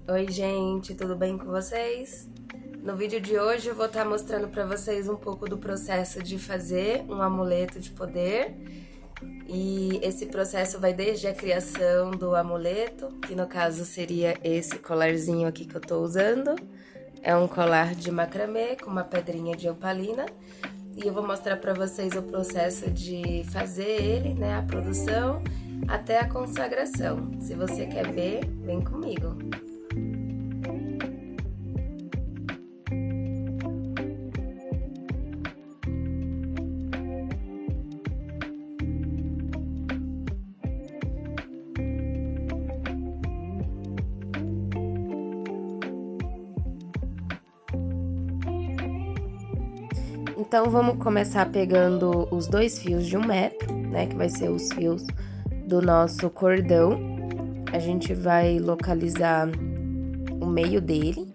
Oi, gente, tudo bem com vocês? No vídeo de hoje eu vou estar mostrando para vocês um pouco do processo de fazer um amuleto de poder. E esse processo vai desde a criação do amuleto, que no caso seria esse colarzinho aqui que eu tô usando. É um colar de macramê com uma pedrinha de opalina. E eu vou mostrar para vocês o processo de fazer ele, né, a produção, até a consagração. Se você quer ver, vem comigo. Então, vamos começar pegando os 2 fios de 1 metro, né? Que vai ser os fios do nosso cordão. A gente vai localizar o meio dele.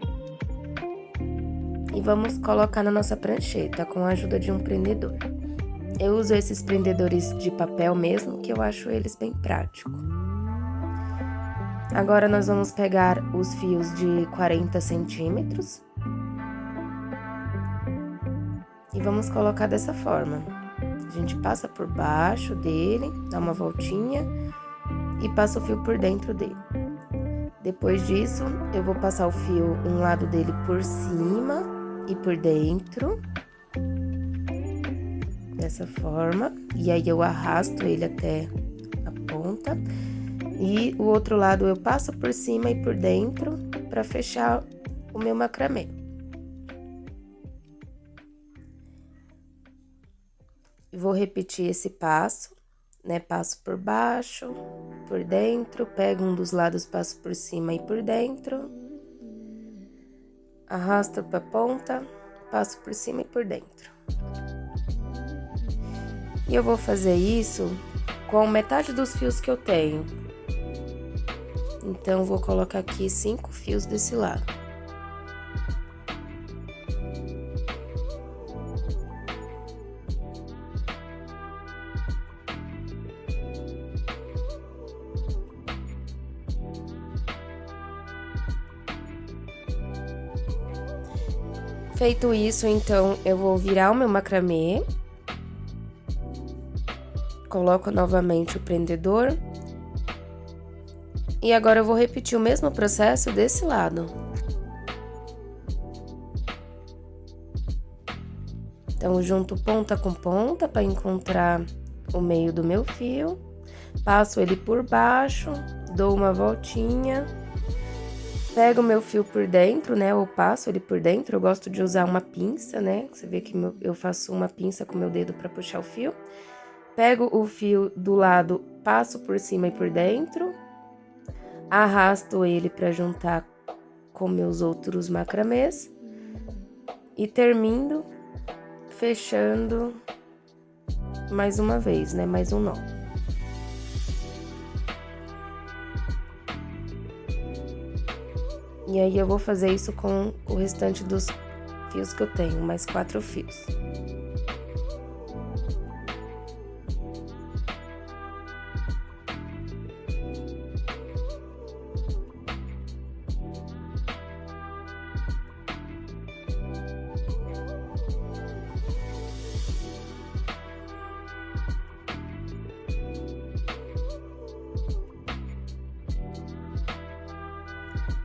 E vamos colocar na nossa prancheta com a ajuda de um prendedor. Eu uso esses prendedores de papel mesmo, que eu acho eles bem práticos. Agora, nós vamos pegar os fios de 40 centímetros. E vamos colocar dessa forma. A gente passa por baixo dele, dá uma voltinha e passa o fio por dentro dele. Depois disso, eu vou passar o fio, um lado dele por cima e por dentro. Dessa forma. E aí, eu arrasto ele até a ponta. E o outro lado eu passo por cima e por dentro para fechar o meu macramê. Vou repetir esse passo, né? Passo por baixo, por dentro, pego um dos lados, passo por cima e por dentro. Arrasto pra ponta, passo por cima e por dentro. E eu vou fazer isso com metade dos fios que eu tenho. Então, vou colocar aqui 5 fios desse lado. Feito isso, então, eu vou virar o meu macramê. Coloco novamente o prendedor. E agora eu vou repetir o mesmo processo desse lado. Então, junto ponta com ponta para encontrar o meio do meu fio. Passo ele por baixo, dou uma voltinha. Pego o meu fio por dentro, né, ou passo ele por dentro. Eu gosto de usar uma pinça, né, você vê que eu faço uma pinça com o meu dedo para puxar o fio. Pego o fio do lado, passo por cima e por dentro. Arrasto ele para juntar com meus outros macramês. E termino fechando mais uma vez, né, mais um nó. E aí, eu vou fazer isso com o restante dos fios que eu tenho, mais 4 fios.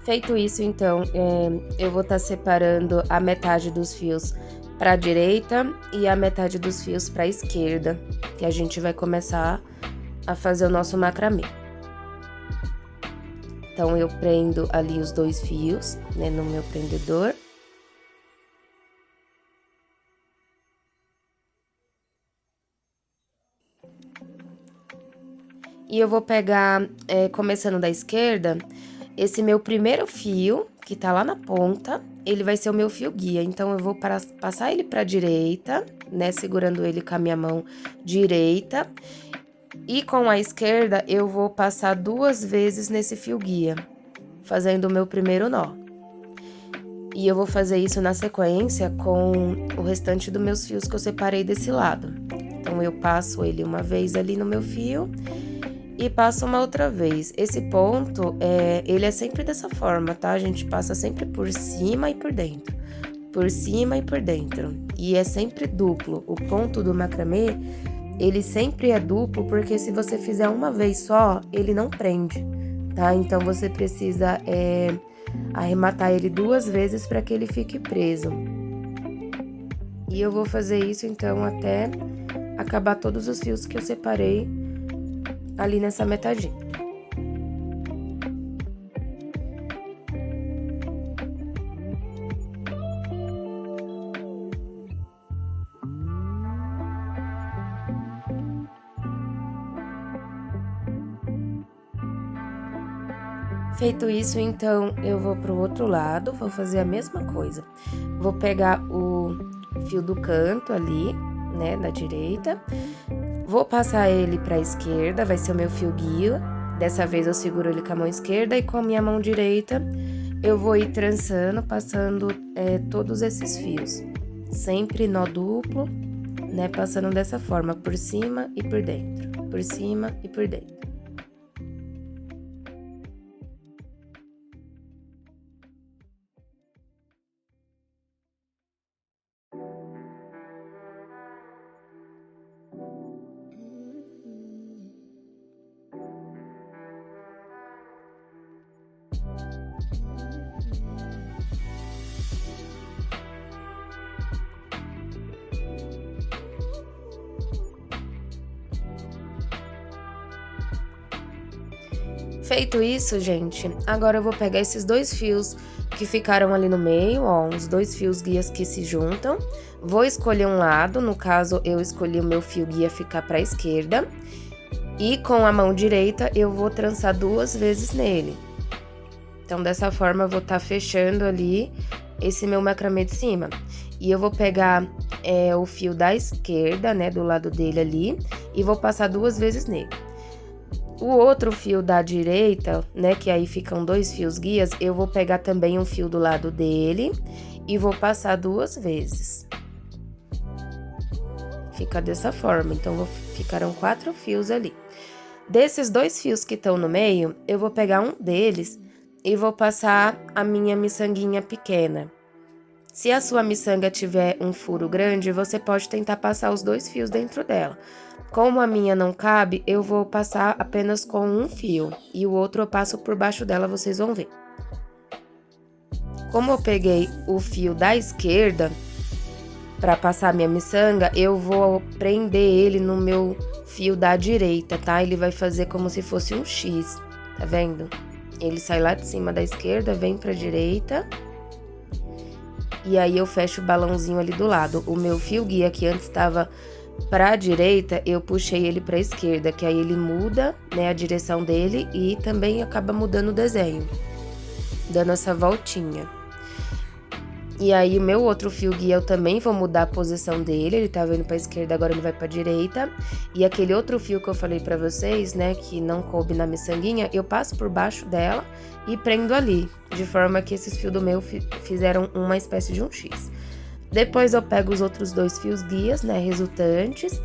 Feito isso, então, eu vou estar separando a metade dos fios para a direita e a metade dos fios para a esquerda, que a gente vai começar a fazer o nosso macramê. Então, eu prendo ali os 2 fios, né, no meu prendedor. E eu vou pegar, começando da esquerda, esse meu primeiro fio, que tá lá na ponta, ele vai ser o meu fio guia. Então, eu vou passar ele pra direita, né, segurando ele com a minha mão direita. E com a esquerda, eu vou passar 2 vezes nesse fio guia, fazendo o meu primeiro nó. E eu vou fazer isso na sequência com o restante dos meus fios que eu separei desse lado. Então, eu passo ele uma vez ali no meu fio e passo uma outra vez. Esse ponto, ele é sempre dessa forma, tá? A gente passa sempre por cima e por dentro. Por cima e por dentro. E é sempre duplo. O ponto do macramê, ele sempre é duplo, porque se você fizer uma vez só, ele não prende, tá? Então, você precisa arrematar ele 2 vezes para que ele fique preso. E eu vou fazer isso, então, até acabar todos os fios que eu separei ali nessa metadinha. Feito isso, então, eu vou pro outro lado, vou fazer a mesma coisa. Vou pegar o fio do canto ali, né, da direita. Vou passar ele pra esquerda, vai ser o meu fio guia. Dessa vez eu seguro ele com a mão esquerda e com a minha mão direita eu vou ir trançando, passando todos esses fios. Sempre nó duplo, né, passando dessa forma, por cima e por dentro, por cima e por dentro. Feito isso, gente, agora eu vou pegar esses 2 fios que ficaram ali no meio, ó, uns 2 fios guias que se juntam. Vou escolher um lado, no caso, eu escolhi o meu fio guia ficar pra esquerda. E com a mão direita, eu vou trançar 2 vezes nele. Então, dessa forma, eu vou estar fechando ali esse meu macramê de cima. E eu vou pegar o fio da esquerda, né, do lado dele ali, e vou passar 2 vezes nele. O outro fio da direita, né, que aí ficam 2 fios guias, eu vou pegar também um fio do lado dele e vou passar 2 vezes. Fica dessa forma, então ficaram 4 fios ali. Desses 2 fios que estão no meio, eu vou pegar um deles e vou passar a minha miçanguinha pequena. Se a sua miçanga tiver um furo grande, você pode tentar passar os 2 fios dentro dela. Como a minha não cabe, eu vou passar apenas com um fio e o outro eu passo por baixo dela, vocês vão ver. Como eu peguei o fio da esquerda para passar minha miçanga, eu vou prender ele no meu fio da direita, tá? Ele vai fazer como se fosse um X, tá vendo? Ele sai lá de cima da esquerda, vem pra direita. E aí eu fecho o balãozinho ali do lado. O meu fio guia que antes estava pra direita, eu puxei ele pra esquerda, que aí ele muda, né, a direção dele e também acaba mudando o desenho, dando essa voltinha. E aí o meu outro fio guia eu também vou mudar a posição dele, ele tava indo pra esquerda, agora ele vai pra direita. E aquele outro fio que eu falei pra vocês, né, que não coube na miçanguinha, eu passo por baixo dela e prendo ali, de forma que esses fios do meu fizeram uma espécie de um X. Depois eu pego os outros 2 fios guias, né, resultantes,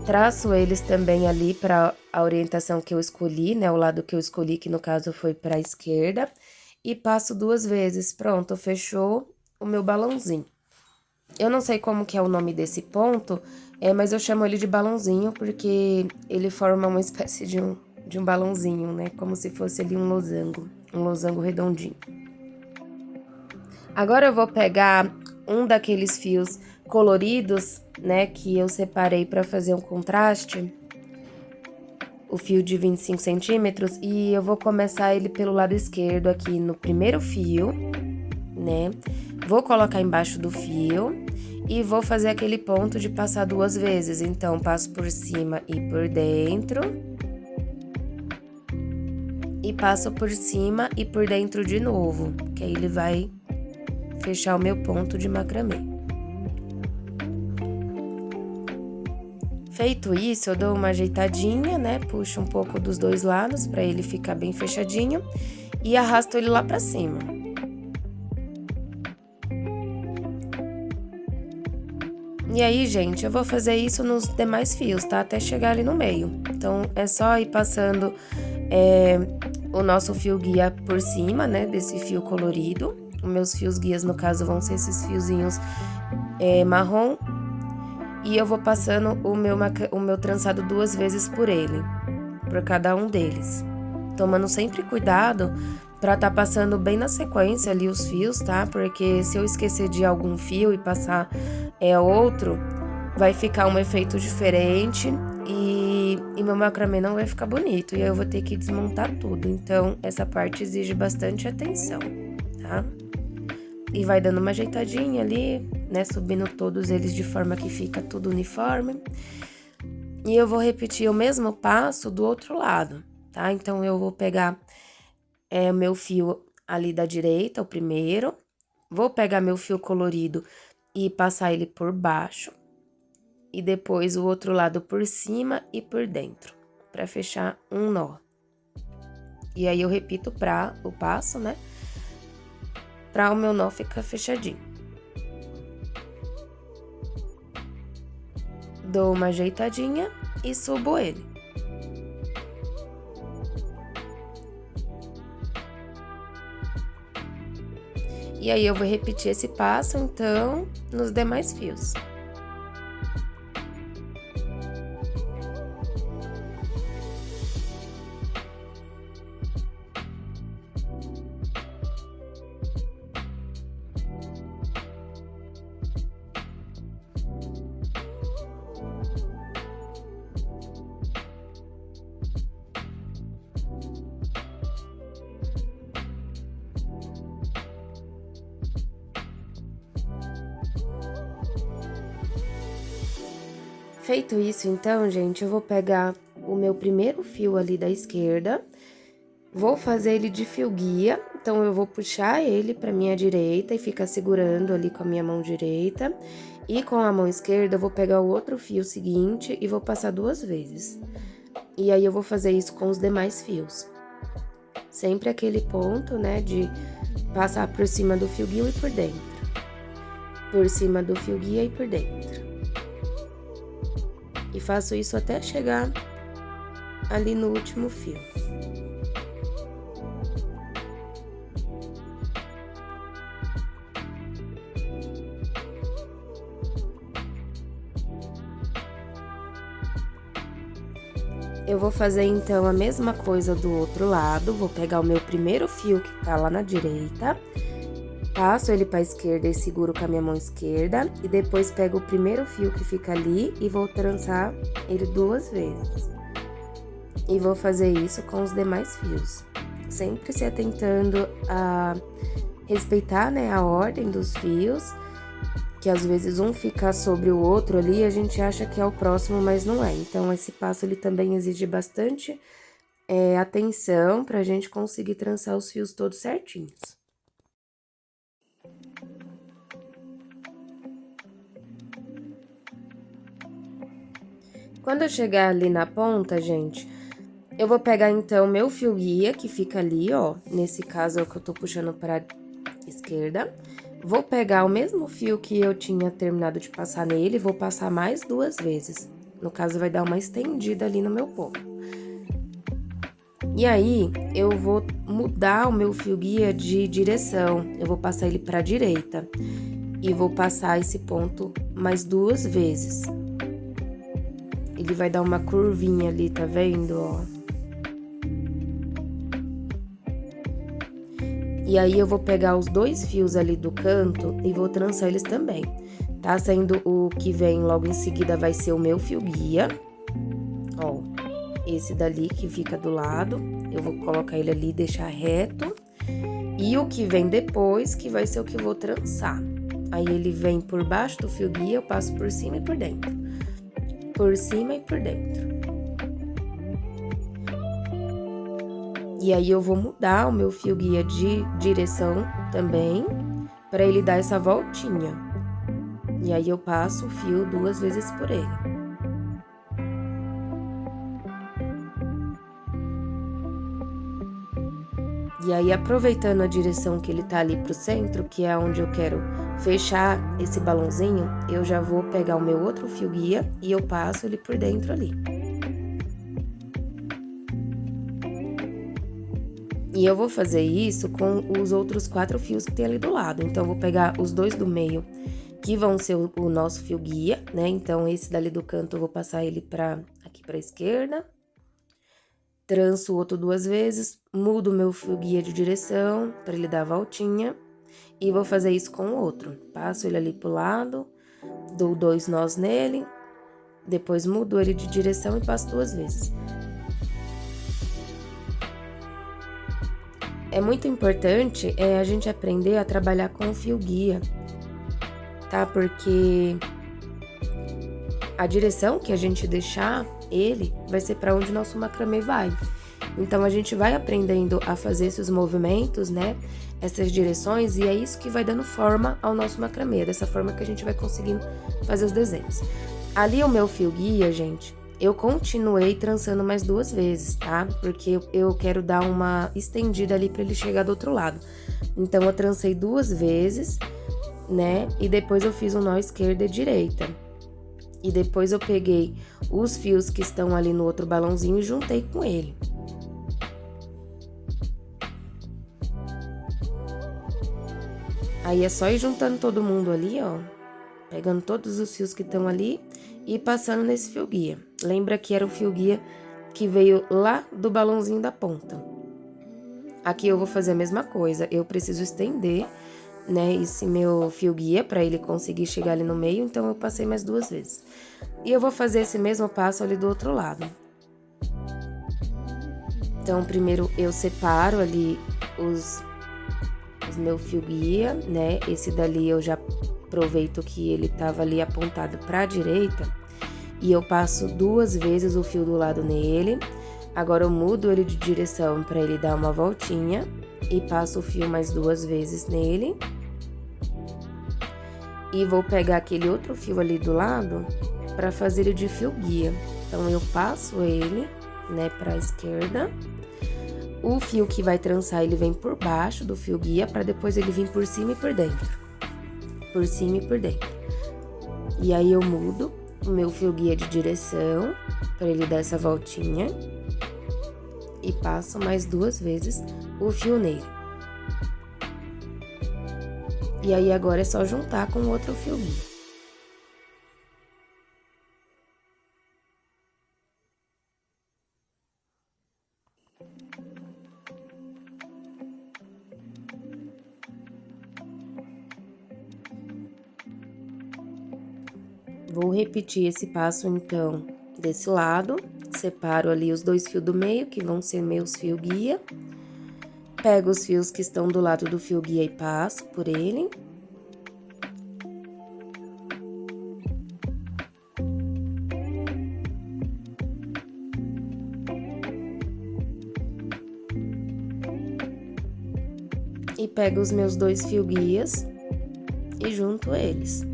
traço eles também ali para a orientação que eu escolhi, né, o lado que eu escolhi, que no caso foi para a esquerda, e passo 2 vezes. Pronto, fechou o meu balãozinho. Eu não sei como que é o nome desse ponto, mas eu chamo ele de balãozinho porque ele forma uma espécie de um balãozinho, né, como se fosse ali um losango redondinho. Agora eu vou pegar um daqueles fios coloridos, né, que eu separei para fazer um contraste, o fio de 25 centímetros, e eu vou começar ele pelo lado esquerdo aqui no primeiro fio, né, vou colocar embaixo do fio e vou fazer aquele ponto de passar 2 vezes, então passo por cima e por dentro, e passo por cima e por dentro de novo, que aí ele vai fechar o meu ponto de macramê. Feito isso, eu dou uma ajeitadinha, né? Puxo um pouco dos 2 lados para ele ficar bem fechadinho e arrasto ele lá para cima. E aí, gente, eu vou fazer isso nos demais fios, tá? Até chegar ali no meio. Então, é só ir passando o nosso fio guia por cima, né? Desse fio colorido. Os meus fios guias, no caso, vão ser esses fiozinhos marrom. E eu vou passando o meu trançado 2 vezes por ele, por cada um deles. Tomando sempre cuidado pra tá passando bem na sequência ali os fios, tá? Porque se eu esquecer de algum fio e passar outro, vai ficar um efeito diferente e meu macramê não vai ficar bonito. E aí eu vou ter que desmontar tudo. Então, essa parte exige bastante atenção, tá? E vai dando uma ajeitadinha ali, né? Subindo todos eles de forma que fica tudo uniforme. E eu vou repetir o mesmo passo do outro lado, tá? Então, eu vou pegar o meu fio ali da direita, o primeiro. Vou pegar meu fio colorido e passar ele por baixo. E depois o outro lado por cima e por dentro, pra fechar um nó. E aí, eu repito o passo, né? Pra o meu nó ficar fechadinho. Dou uma ajeitadinha e subo ele. E aí, eu vou repetir esse passo, então, nos demais fios. Feito isso, então, gente, eu vou pegar o meu primeiro fio ali da esquerda, vou fazer ele de fio guia, então eu vou puxar ele pra minha direita e ficar segurando ali com a minha mão direita. E com a mão esquerda, eu vou pegar o outro fio seguinte e vou passar 2 vezes. E aí, eu vou fazer isso com os demais fios. Sempre aquele ponto, né, de passar por cima do fio guia e por dentro. Por cima do fio guia e por dentro. E faço isso até chegar ali no último fio. Eu vou fazer, então, a mesma coisa do outro lado. Vou pegar o meu primeiro fio que tá lá na direita, passo ele pra esquerda e seguro com a minha mão esquerda. E depois pego o primeiro fio que fica ali e vou trançar ele 2 vezes. E vou fazer isso com os demais fios. Sempre se atentando a respeitar, né, a ordem dos fios. Que às vezes um fica sobre o outro ali, a gente acha que é o próximo, mas não é. Então, esse passo ele também exige bastante atenção pra gente conseguir trançar os fios todos certinhos. Quando eu chegar ali na ponta, gente, eu vou pegar então meu fio guia, que fica ali, ó. Nesse caso é o que eu tô puxando pra esquerda. Vou pegar o mesmo fio que eu tinha terminado de passar nele, vou passar mais 2 vezes. No caso, vai dar uma estendida ali no meu ponto. E aí, eu vou mudar o meu fio guia de direção. Eu vou passar ele pra direita. E vou passar esse ponto mais 2 vezes. Ele vai dar uma curvinha ali, tá vendo, ó? E aí, eu vou pegar os 2 fios ali do canto e vou trançar eles também, tá? Sendo o que vem logo em seguida vai ser o meu fio guia, ó. Esse dali que fica do lado, eu vou colocar ele ali e deixar reto. E o que vem depois, que vai ser o que eu vou trançar. Aí, ele vem por baixo do fio guia, eu passo por cima e por dentro. Por cima e por dentro. E aí, eu vou mudar o meu fio guia de direção também, para ele dar essa voltinha. E aí, eu passo o fio 2 vezes por ele. E aí, aproveitando a direção que ele tá ali pro centro, que é onde eu quero fechar esse balãozinho, eu já vou pegar o meu outro fio guia e eu passo ele por dentro ali. E eu vou fazer isso com os outros 4 fios que tem ali do lado. Então, eu vou pegar os 2 do meio, que vão ser o nosso fio guia, né? Então, esse dali do canto eu vou passar ele aqui pra esquerda. Tranço o outro 2 vezes, mudo o meu fio guia de direção para ele dar a voltinha. E vou fazer isso com o outro. Passo ele ali pro lado, dou 2 nós nele, depois mudo ele de direção e passo 2 vezes. É muito importante a gente aprender a trabalhar com o fio guia, tá? Porque a direção que a gente deixar ele vai ser para onde nosso macramê vai. Então, a gente vai aprendendo a fazer esses movimentos, né? Essas direções, e é isso que vai dando forma ao nosso macramê. Dessa forma que a gente vai conseguindo fazer os desenhos. Ali o meu fio guia, gente, eu continuei trançando mais 2 vezes, tá? Porque eu quero dar uma estendida ali para ele chegar do outro lado. Então, eu trancei 2 vezes, né? E depois eu fiz o nó esquerda e direita. E depois eu peguei os fios que estão ali no outro balãozinho e juntei com ele. Aí é só ir juntando todo mundo ali, ó. Pegando todos os fios que estão ali e passando nesse fio guia. Lembra que era o fio guia que veio lá do balãozinho da ponta. Aqui eu vou fazer a mesma coisa. Eu preciso estender, né, esse meu fio guia para ele conseguir chegar ali no meio. Então, eu passei mais 2 vezes. E eu vou fazer esse mesmo passo ali do outro lado. Então, primeiro eu separo ali os meu fio guia, né? Esse dali eu já aproveito que ele tava ali apontado para a direita e eu passo 2 vezes o fio do lado nele. Agora eu mudo ele de direção para ele dar uma voltinha e passo o fio mais 2 vezes nele. E vou pegar aquele outro fio ali do lado para fazer ele de fio guia. Então eu passo ele, né, para a esquerda. O fio que vai trançar, ele vem por baixo do fio guia, para depois ele vir por cima e por dentro. Por cima e por dentro. E aí eu mudo o meu fio guia de direção, para ele dar essa voltinha. E passo mais 2 vezes o fio nele. E aí agora é só juntar com o outro fio guia. Vou repetir esse passo, então, desse lado. Separo ali os 2 fios do meio, que vão ser meus fio guia. Pego os fios que estão do lado do fio guia e passo por ele. E pego os meus 2 fio guias e junto eles.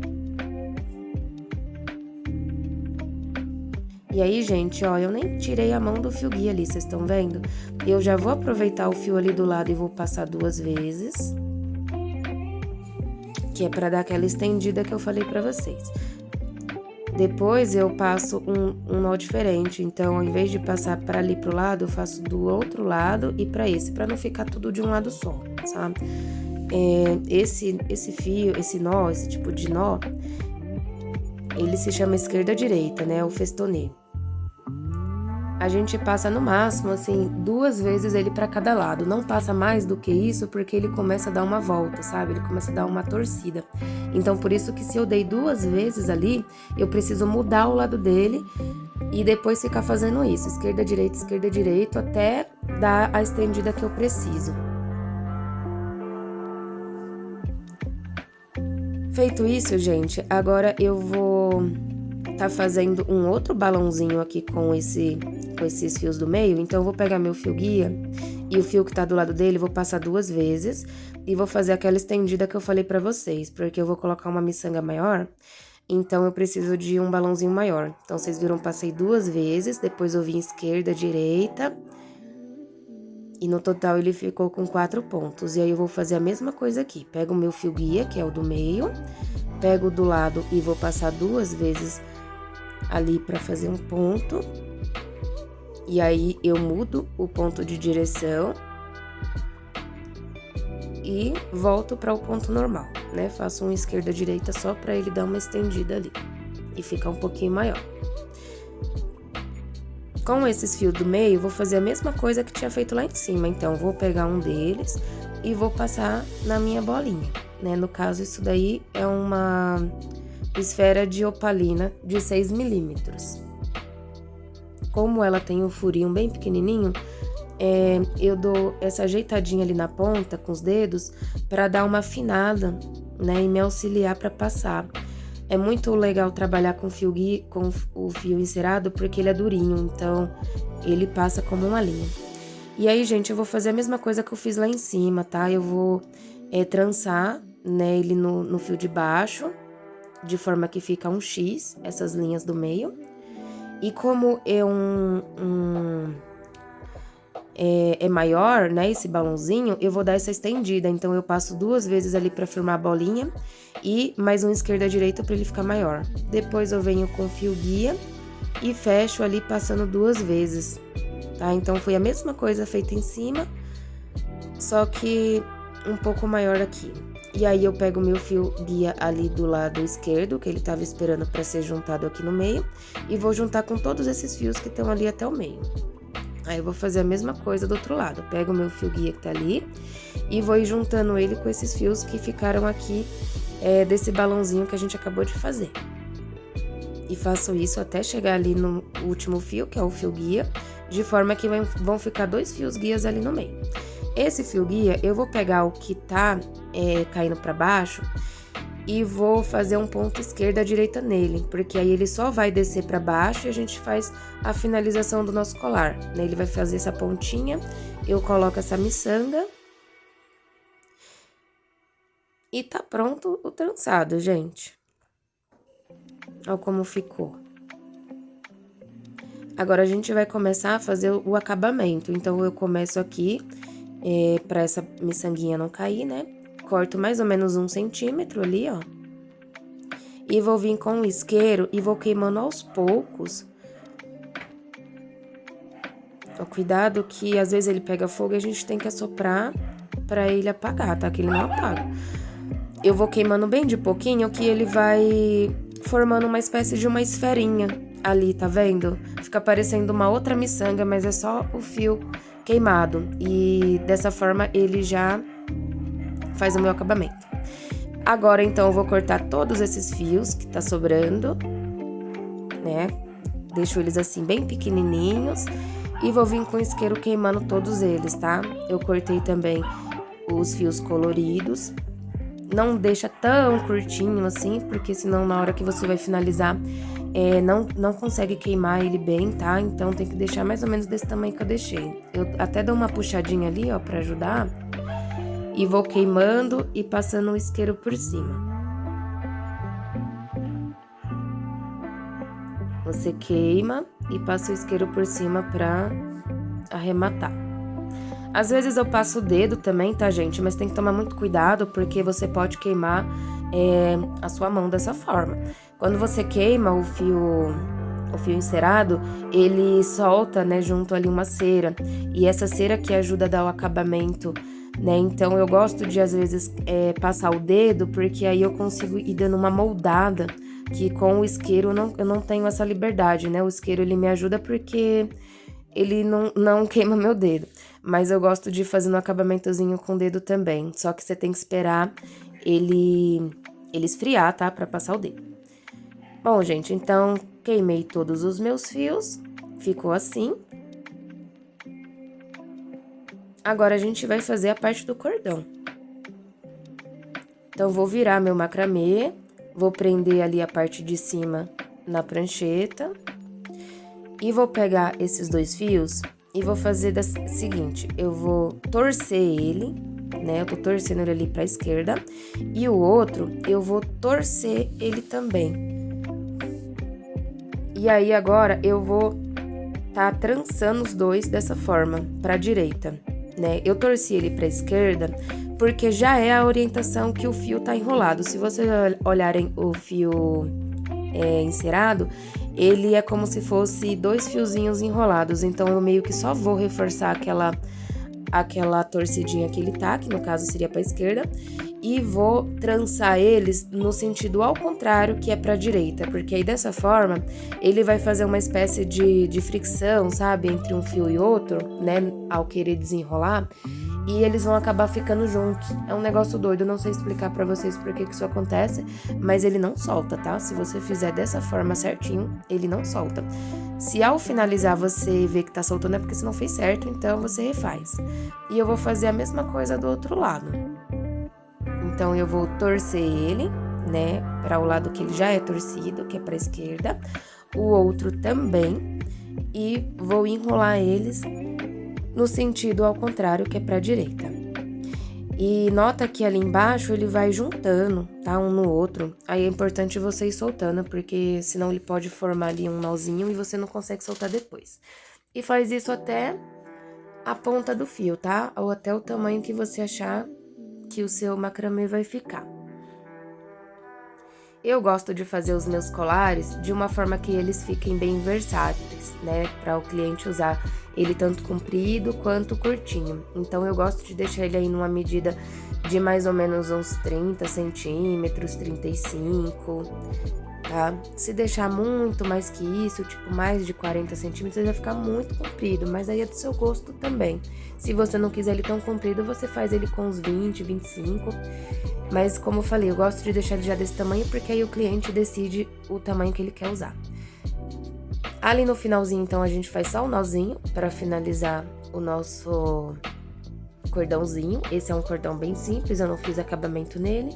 E aí, gente, ó, eu nem tirei a mão do fio guia ali, vocês estão vendo? Eu já vou aproveitar o fio ali do lado e vou passar 2 vezes. Que é pra dar aquela estendida que eu falei pra vocês. Depois, eu passo um nó diferente. Então, ao invés de passar pra ali pro lado, eu faço do outro lado e pra esse, pra não ficar tudo de um lado só, sabe? Esse fio, esse nó, esse tipo de nó, ele se chama esquerda-direita, né? O festonê. A gente passa no máximo, assim, 2 vezes ele para cada lado. Não passa mais do que isso, porque ele começa a dar uma volta, sabe? Ele começa a dar uma torcida. Então, por isso que se eu dei 2 vezes ali, eu preciso mudar o lado dele e depois ficar fazendo isso. Esquerda, direita, até dar a estendida que eu preciso. Feito isso, gente, agora eu vou tá fazendo um outro balãozinho aqui com esses fios do meio. Então, eu vou pegar meu fio guia e o fio que tá do lado dele, vou passar 2 vezes e vou fazer aquela estendida que eu falei pra vocês, porque eu vou colocar uma miçanga maior, então eu preciso de um balãozinho maior. Então, vocês viram, passei 2 vezes, depois eu vim esquerda, direita E no total ele ficou com 4 pontos. E aí eu vou fazer a mesma coisa aqui. Pego o meu fio guia, que é o do meio, pego do lado e vou passar 2 vezes ali pra fazer um ponto. E aí eu mudo o ponto de direção e volto para o ponto normal, né? Faço um esquerda-direita só para ele dar uma estendida ali e ficar um pouquinho maior. Com esses fios do meio, vou fazer a mesma coisa que tinha feito lá em cima. Então, vou pegar um deles e vou passar na minha bolinha, né? No caso, isso daí é uma esfera de opalina de 6 milímetros. Como ela tem um furinho bem pequenininho, eu dou essa ajeitadinha ali na ponta com os dedos para dar uma afinada, né, e me auxiliar para passar. É muito legal trabalhar com com o fio encerado porque ele é durinho, então ele passa como uma linha. E aí, gente, eu vou fazer a mesma coisa que eu fiz lá em cima, tá? Eu vou trançar, né, ele no fio de baixo, de forma que fica um X, essas linhas do meio. E como é maior, né, esse balãozinho, eu vou dar essa estendida. Então, eu passo 2 vezes ali pra firmar a bolinha e mais um esquerda-direita pra ele ficar maior. Depois, eu venho com o fio guia e fecho ali passando 2 vezes, tá? Então, foi a mesma coisa feita em cima, só que um pouco maior aqui. E aí, eu pego o meu fio guia ali do lado esquerdo, que ele tava esperando pra ser juntado aqui no meio, e vou juntar com todos esses fios que estão ali até o meio. Aí, eu vou fazer a mesma coisa do outro lado. Pego o meu fio guia que tá ali e vou ir juntando ele com esses fios que ficaram aqui desse balãozinho que a gente acabou de fazer. E faço isso até chegar ali no último fio, que é o fio guia, de forma que vão ficar 2 fios guias ali no meio. Esse fio guia, eu vou pegar o que tá caindo pra baixo e vou fazer um ponto esquerda-direita nele, porque aí ele só vai descer pra baixo e a gente faz a finalização do nosso colar, né? Ele vai fazer essa pontinha, eu coloco essa miçanga e tá pronto o trançado, gente. Olha como ficou. Agora, a gente vai começar a fazer o acabamento. Então, eu começo aqui, pra essa miçanguinha não cair, né? Corto mais ou menos 1 centímetro ali, ó. E vou vir com o isqueiro e vou queimando aos poucos. Ó, cuidado que às vezes ele pega fogo e a gente tem que assoprar pra ele apagar, tá? Que ele não apaga. Eu vou queimando bem de pouquinho que ele vai formando uma espécie de uma esferinha ali, tá vendo? Fica parecendo uma outra miçanga, mas é só o fio queimado. E dessa forma ele já faz o meu acabamento. Agora, então, eu vou cortar todos esses fios que tá sobrando, né? Deixo eles assim bem pequenininhos e vou vir com o isqueiro queimando todos eles, tá? Eu cortei também os fios coloridos. Não deixa tão curtinho assim, porque senão na hora que você vai finalizar, não consegue queimar ele bem, tá? Então, tem que deixar mais ou menos desse tamanho que eu deixei. Eu até dou uma puxadinha ali, ó, pra ajudar. E vou queimando e passando o isqueiro por cima. Você queima e passa o isqueiro por cima pra arrematar. Às vezes eu passo o dedo também, tá, gente? Mas tem que tomar muito cuidado, porque você pode queimar a sua mão dessa forma. Quando você queima o fio encerado, ele solta, né, junto ali uma cera. E essa cera que ajuda a dar o acabamento, né? Então, eu gosto de, às vezes, passar o dedo, porque aí eu consigo ir dando uma moldada, que com o isqueiro eu não tenho essa liberdade, né? O isqueiro, ele me ajuda porque ele não queima meu dedo. Mas eu gosto de fazer um acabamentozinho com o dedo também. Só que você tem que esperar ele esfriar, tá? Pra passar o dedo. Bom, gente, então, queimei todos os meus fios. Ficou assim. Agora, a gente vai fazer a parte do cordão. Então, vou virar meu macramê. Vou prender ali a parte de cima na prancheta. E vou pegar esses 2 fios e vou fazer da seguinte, eu vou torcer ele, né? Eu tô torcendo ele ali pra esquerda. E o outro, eu vou torcer ele também. E aí, agora, eu vou tá trançando os 2 dessa forma, pra direita. né? Eu torci ele pra esquerda porque já é a orientação que o fio tá enrolado. Se vocês olharem o fio encerado, ele é como se fosse 2 fiozinhos enrolados. Então, eu meio que só vou reforçar aquela torcidinha que ele tá, que no caso seria pra esquerda, e vou trançar eles no sentido ao contrário, que é pra direita, porque aí dessa forma ele vai fazer uma espécie de fricção, sabe, entre um fio e outro, né, ao querer desenrolar, e eles vão acabar ficando juntos. É um negócio doido, não sei explicar pra vocês por que isso acontece, mas ele não solta, tá? Se você fizer dessa forma certinho, ele não solta. Se ao finalizar você ver que tá soltando é porque você não fez certo, então você refaz. E eu vou fazer a mesma coisa do outro lado. Então, eu vou torcer ele, né, para o lado que ele já é torcido, que é para a esquerda, o outro também, e vou enrolar eles no sentido ao contrário, que é para a direita. E nota que ali embaixo ele vai juntando, tá, um no outro. Aí é importante você ir soltando, porque senão ele pode formar ali um nozinho e você não consegue soltar depois. E faz isso até a ponta do fio, tá? Ou até o tamanho que você achar que o seu macramê vai ficar. Eu gosto de fazer os meus colares de uma forma que eles fiquem bem versáteis, né? Para o cliente usar ele tanto comprido quanto curtinho. Então, eu gosto de deixar ele aí numa medida de mais ou menos uns 30 centímetros, 35, tá? Se deixar muito mais que isso, tipo mais de 40 centímetros, ele vai ficar muito comprido, mas aí é do seu gosto também. Se você não quiser ele tão comprido, você faz ele com uns 20, 25. Mas como eu falei, eu gosto de deixar ele já desse tamanho, porque aí o cliente decide o tamanho que ele quer usar. Ali no finalzinho, então, a gente faz só o nozinho para finalizar o nosso cordãozinho. Esse é um cordão bem simples, eu não fiz acabamento nele.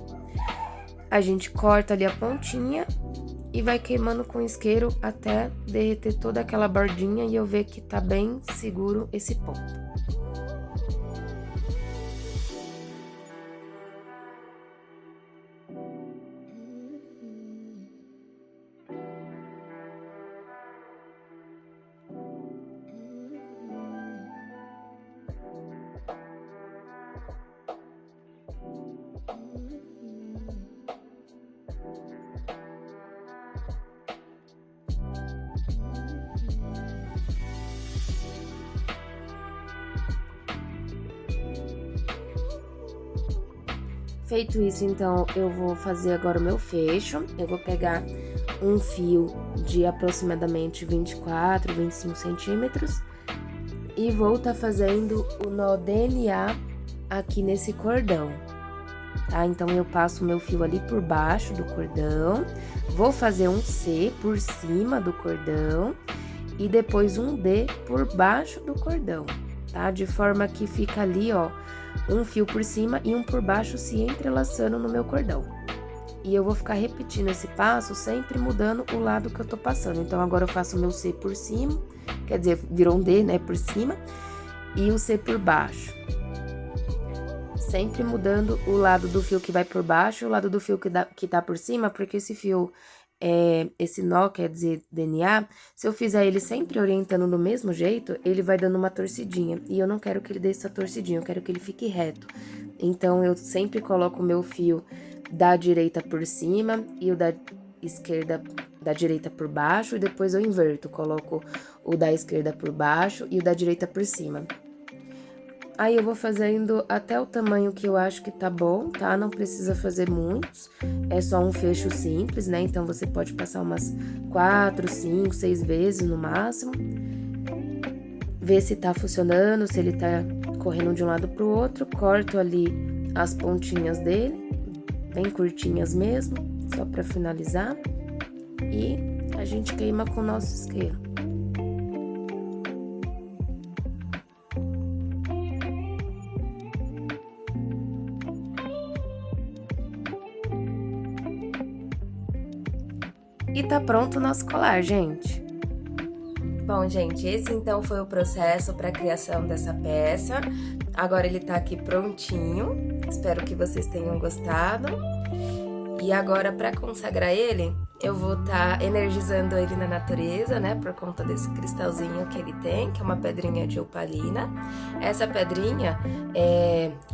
A gente corta ali a pontinha e vai queimando com isqueiro até derreter toda aquela bordinha e eu ver que tá bem seguro esse ponto. Feito isso, então, eu vou fazer agora o meu fecho. Eu vou pegar um fio de aproximadamente 24, 25 centímetros e vou tá fazendo o nó DNA aqui nesse cordão, tá? Então, eu passo o meu fio ali por baixo do cordão, vou fazer um C por cima do cordão e depois um D por baixo do cordão, tá? De forma que fica ali, ó, um fio por cima e um por baixo se entrelaçando no meu cordão. E eu vou ficar repetindo esse passo, sempre mudando o lado que eu tô passando. Então, agora eu faço o meu C por cima, quer dizer, virou um D, né, por cima, e o C por baixo. Sempre mudando o lado do fio que vai por baixo e o lado do fio que tá por cima, porque esse fio, esse nó, quer dizer, DNA, se eu fizer ele sempre orientando do mesmo jeito, ele vai dando uma torcidinha. E eu não quero que ele dê essa torcidinha, eu quero que ele fique reto. Então, eu sempre coloco o meu fio da direita por cima e o da esquerda, da direita por baixo, e depois eu inverto, coloco o da esquerda por baixo e o da direita por cima. Aí, eu vou fazendo até o tamanho que eu acho que tá bom, tá? Não precisa fazer muitos, é só um fecho simples, né? Então, você pode passar umas 4, 5, 6 vezes no máximo. Ver se tá funcionando, se ele tá correndo de um lado pro outro. Corto ali as pontinhas dele, bem curtinhas mesmo, só pra finalizar. E a gente queima com o nosso isqueiro. E tá pronto o nosso colar, gente. Bom, gente, esse então foi o processo para a criação dessa peça. Agora ele tá aqui prontinho. Espero que vocês tenham gostado. E agora, para consagrar ele, eu vou estar energizando ele na natureza, né? Por conta desse cristalzinho que ele tem, que é uma pedrinha de opalina. Essa pedrinha,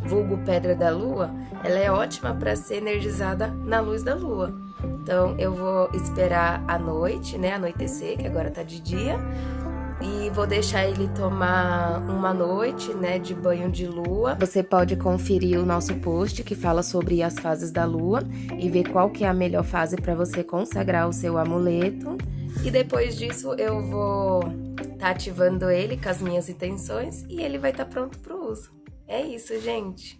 vulgo pedra da lua, ela é ótima para ser energizada na luz da lua. Então, eu vou esperar a noite, né? Anoitecer, que agora tá de dia. E vou deixar ele tomar uma noite, né, de banho de lua. Você pode conferir o nosso post que fala sobre as fases da lua e ver qual que é a melhor fase para você consagrar o seu amuleto. E depois disso eu vou estar ativando ele com as minhas intenções e ele vai estar pronto para o uso. É isso, gente!